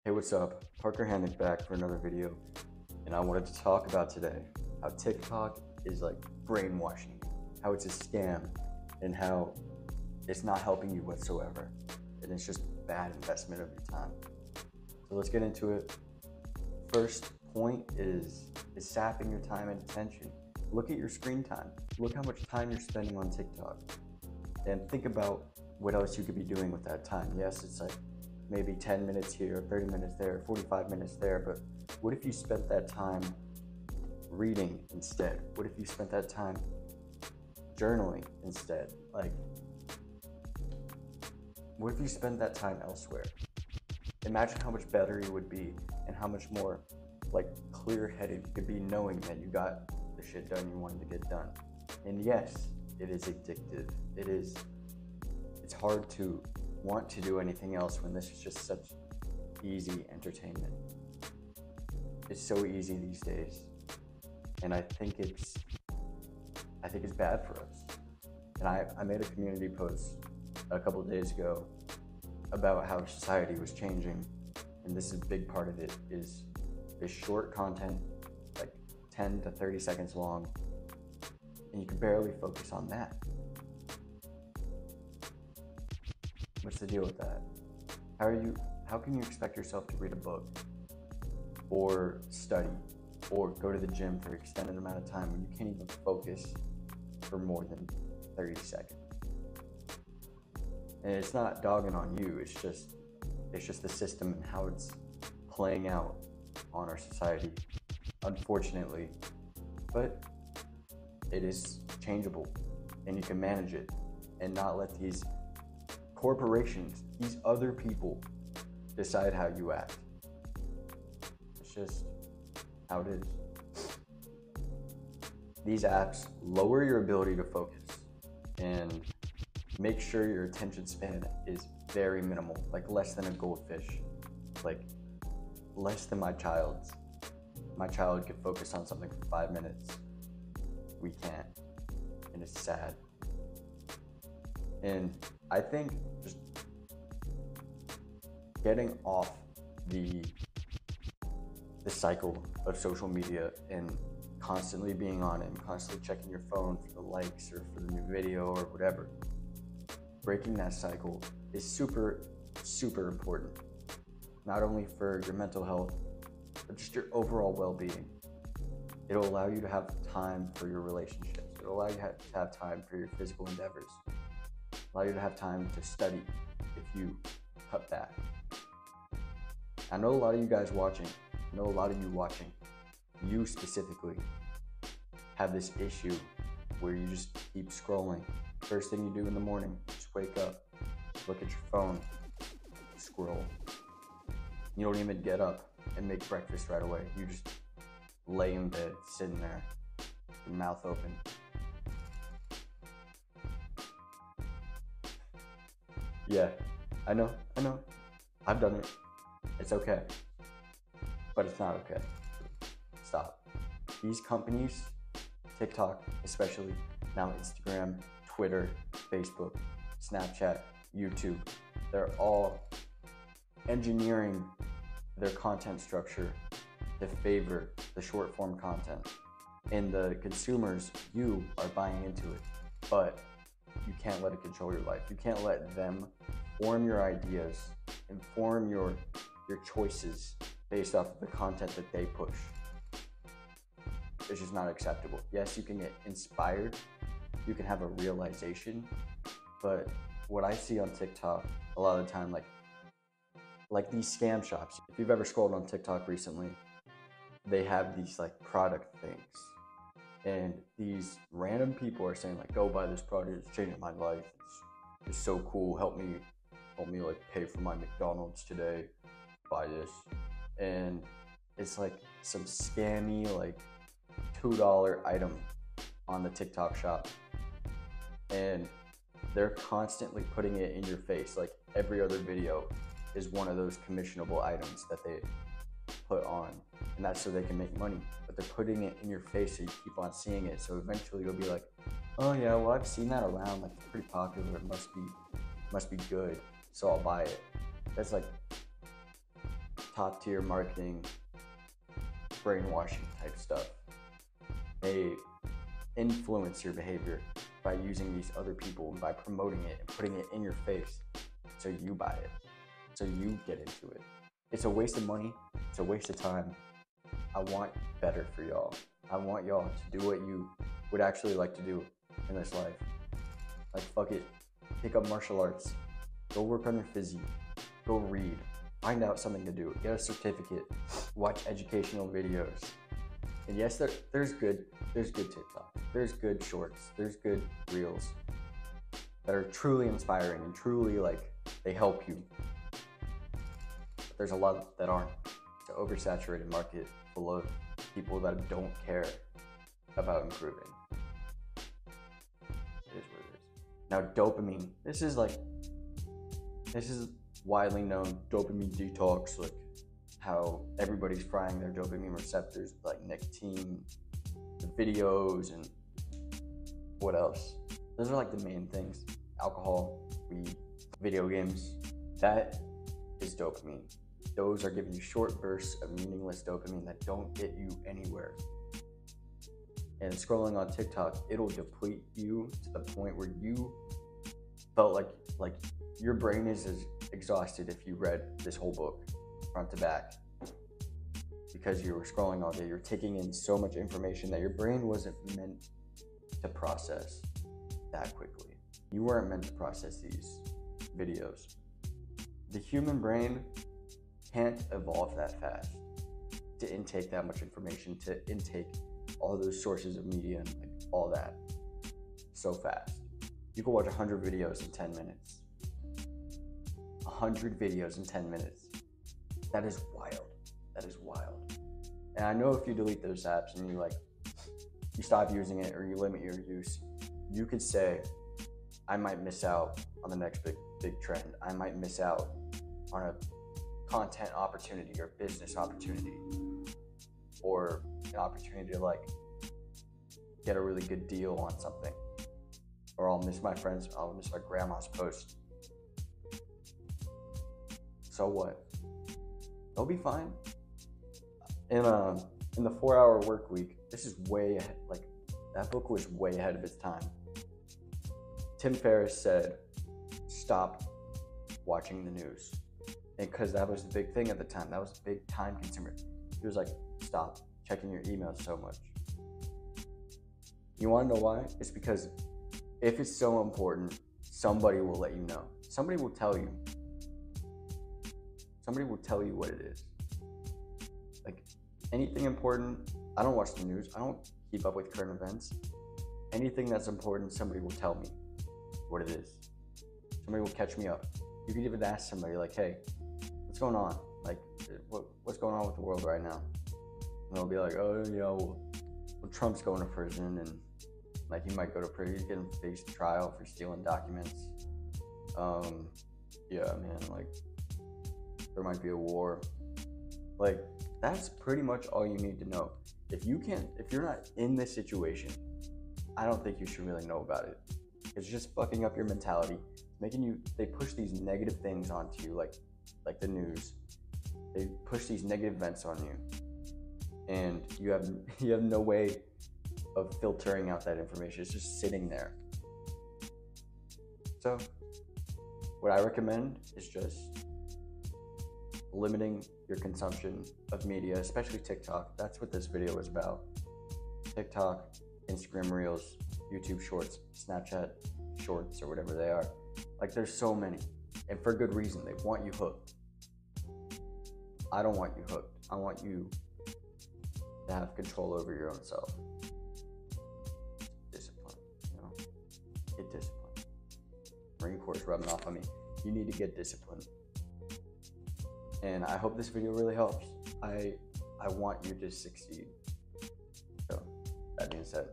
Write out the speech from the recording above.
Hey, what's up? Parker Hammock back for another video, and I wanted to talk about today how TikTok is like brainwashing you, how it's a scam, and how it's not helping you whatsoever, and it's just bad investment of your time. So let's get into it. First point is sapping your time and attention. Look at your screen time. Look how much time you're spending on TikTok, and think about what else you could be doing with that time. Yes, it's like maybe 10 minutes here, 30 minutes there, 45 minutes there, but what if you spent that time reading instead? What if you spent that time journaling instead? Like, what if you spent that time elsewhere? Imagine how much better you would be and how much more like clear-headed you could be knowing that you got the shit done you wanted to get done. And yes, it is addictive. It's hard to want to do anything else when this is just such easy entertainment. It's so easy these days, and I think it's bad for us. And I made a community post a couple of days ago about how society was changing, and this is a big part of it, is this short content, like 10 to 30 seconds long, and you can barely focus on that. What's the deal with that? How can you expect yourself to read a book or study or go to the gym for an extended amount of time when you can't even focus for more than 30 seconds? And it's not dogging on you, it's just the system and how it's playing out on our society, unfortunately. But it is changeable, and you can manage it and not let these corporations, these other people, decide how you act. It's just how it is. These apps lower your ability to focus and make sure your attention span is very minimal, like less than a goldfish, like less than my child's. My child could focus on something for 5 minutes. We can't, and it's sad. And I think just getting off the cycle of social media and constantly being on it and constantly checking your phone for the likes or for the new video or whatever, breaking that cycle is super, super important. Not only for your mental health, but just your overall well-being. It'll allow you to have time for your relationships. It'll allow you to have time for your physical endeavors. Allow you to have time to study if you cut back. I know a lot of you guys watching, you specifically, have this issue where you just keep scrolling. First thing you do in the morning, just wake up, look at your phone, scroll. You don't even get up and make breakfast right away. You just lay in bed, sitting there, your mouth open. Yeah, I know. I've done it. It's okay. But it's not okay. Stop. These companies, TikTok especially, now Instagram, Twitter, Facebook, Snapchat, YouTube, they're all engineering their content structure to favor the short form content. And the consumers, you are buying into it. But you can't let it control your life. You can't let them form your ideas, inform your choices based off of the content that they push. It's just not acceptable. Yes, you can get inspired, you can have a realization, but what I see on TikTok a lot of the time, like these scam shops, if you've ever scrolled on TikTok recently, they have these like product things. And these random people are saying like, go buy this product, it's changing my life. It's so cool. Help me like pay for my McDonald's today. Buy this. And it's like some scammy like $2 item on the TikTok shop. And they're constantly putting it in your face. Like every other video is one of those commissionable items that they put on, and that's so they can make money. But they're putting it in your face so you keep on seeing it. So eventually you'll be like, oh yeah, well I've seen that around, like it's pretty popular, it must be good, so I'll buy it. That's like top tier marketing, brainwashing type stuff. They influence your behavior by using these other people and by promoting it and putting it in your face so you buy it, so you get into it. It's a waste of money. It's a waste of time. I want better for y'all. I want y'all to do what you would actually like to do in this life. Like, fuck it. Pick up martial arts. Go work on your physique. Go read. Find out something to do. Get a certificate. Watch educational videos. And yes, there's good TikTok. There's good shorts. There's good reels that are truly inspiring and truly, like, they help you. But there's a lot that aren't. It's an oversaturated market full of people that don't care about improving. It is what it is. Now, dopamine. This is widely known. Dopamine detox, like how everybody's frying their dopamine receptors, like nicotine, the videos, and what else? Those are like the main things. Alcohol, weed, video games. That is dopamine. Those are giving you short bursts of meaningless dopamine that don't get you anywhere. And scrolling on TikTok, it'll deplete you to the point where you felt like your brain is as exhausted if you read this whole book front to back, because you were scrolling all day. You're taking in so much information that your brain wasn't meant to process that quickly. You weren't meant to process these videos. The human brain can't evolve that fast to intake that much information, to intake all those sources of media and like all that so fast. You can watch 100 videos in 10 minutes. 100 videos in 10 minutes. That is wild. That is wild. And I know if you delete those apps and you stop using it or you limit your use, you could say, I might miss out on the next big trend. I might miss out on a content opportunity or business opportunity, or an opportunity to like get a really good deal on something. Or I'll miss my friends, I'll miss my grandma's post. So what? They'll be fine. In the 4-hour work week, this is way ahead, like that book was way ahead of its time. Tim Ferriss said, stop watching the news. And because that was the big thing at the time. That was a big time consumer. He was like, stop checking your emails so much. You want to know why? It's because if it's so important, somebody will let you know. Somebody will tell you. Somebody will tell you what it is. Like anything important, I don't watch the news. I don't keep up with current events. Anything that's important, somebody will tell me what it is. Somebody will catch me up. You could even ask somebody like, hey, what's going on? Like, what's going on with the world right now? And they'll be like, oh, yeah, well, Trump's going to prison, and like he might go to prison. He's getting faced trial for stealing documents. Yeah, man, like there might be a war. Like that's pretty much all you need to know. If you're not in this situation, I don't think you should really know about it. It's just fucking up your mentality, they push these negative things onto you, like the news. They push these negative events on you, and you have no way of filtering out that information. It's just sitting there. So what I recommend is just limiting your consumption of media, especially TikTok. That's what this video was about. TikTok, Instagram Reels, YouTube Shorts, Snapchat Shorts, or whatever they are. Like there's so many, and for good reason. They want you hooked. I don't want you hooked. I want you to have control over your own self. Discipline, you know? Get disciplined. Marine Corps is rubbing off on me. You need to get disciplined. And I hope this video really helps. I want you to succeed. So, that being said,